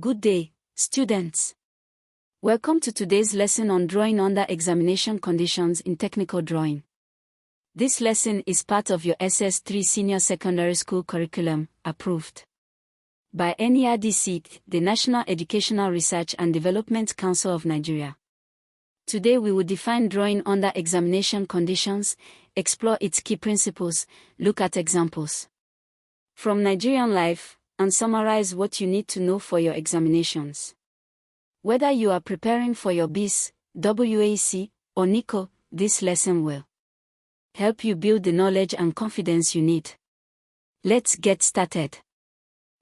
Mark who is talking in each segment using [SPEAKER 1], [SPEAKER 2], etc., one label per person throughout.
[SPEAKER 1] Good day, students. Welcome to today's lesson on drawing under examination conditions in technical drawing. This lesson is part of your SS3 Senior Secondary School curriculum, approved by NERDC, the National Educational Research and Development Council of Nigeria. Today we will define drawing under examination conditions, explore its key principles, look at examples from Nigerian life, and summarize what you need to know for your examinations. Whether you are preparing for your BECE, WAEC, or NECO, this lesson will help you build the knowledge and confidence you need. Let's get started.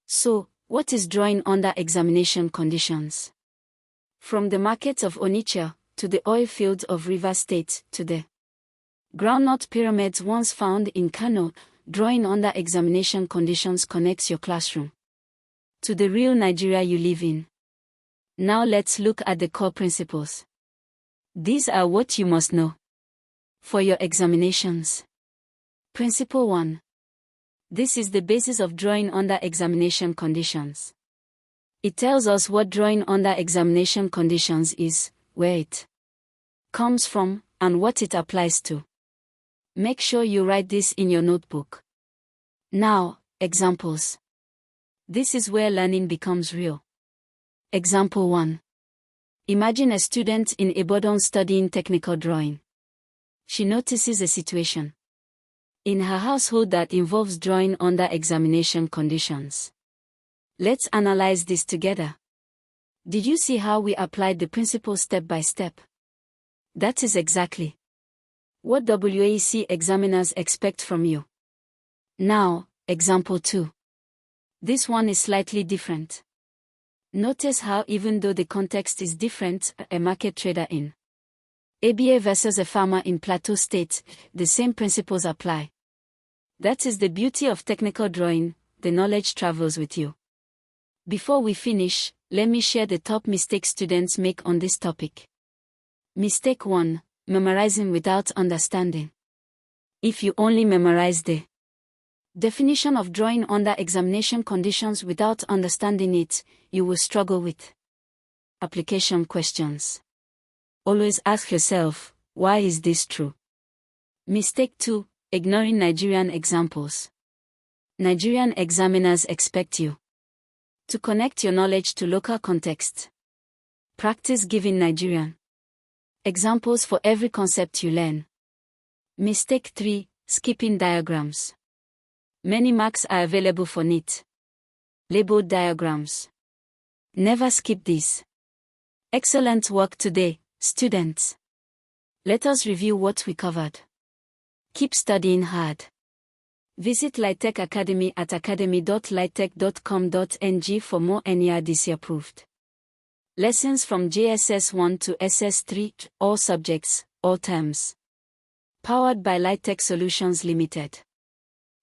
[SPEAKER 1] So, what is drawing under examination conditions? From the markets of Onitsha, to the oil fields of Rivers State, to the groundnut pyramids once found in Kano, drawing under examination conditions connects your classroom to the real Nigeria you live in. Now let's look at the core principles. These are what you must know for your examinations. Principle 1. This is the basis of drawing under examination conditions. It tells us what drawing under examination conditions is, where it comes from, and what it applies to. Make sure you write this in your notebook. Now, examples. This is where learning becomes real. Example 1. Imagine a student in Ibadan studying technical drawing. She notices a situation in her household that involves drawing under examination conditions. Let's analyze this together. Did you see how we applied the principle step by step? That is exactly what WAEC examiners expect from you. Now, example 2. This one is slightly different. Notice how even though the context is different, a market trader in ABA versus a farmer in Plateau State, the same principles apply. That is the beauty of technical drawing, the knowledge travels with you. Before we finish, let me share the top mistakes students make on this topic. Mistake 1. Memorizing without understanding. If you only memorize the definition of drawing under examination conditions without understanding it, you will struggle with application questions. Always ask yourself, why is this true? Mistake 2. Ignoring Nigerian examples. Nigerian examiners expect you to connect your knowledge to local context. Practice giving Nigerian examples for every concept you learn. Mistake 3. Skipping diagrams. Many marks are available for neat labeled diagrams. Never skip these. Excellent work today, students. Let us review what we covered. Keep studying hard. Visit Litech Academy at academy.litech.com.ng for more NERDC-approved lessons from JSS 1 to SS3, all subjects, all terms. Powered by Litech Solutions Limited.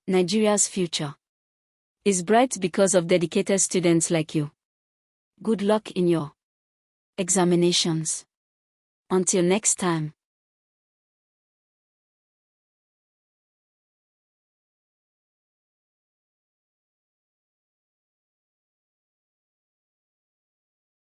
[SPEAKER 1] Nigeria's future is bright because of dedicated students like you. Good luck in your examinations. Until next time.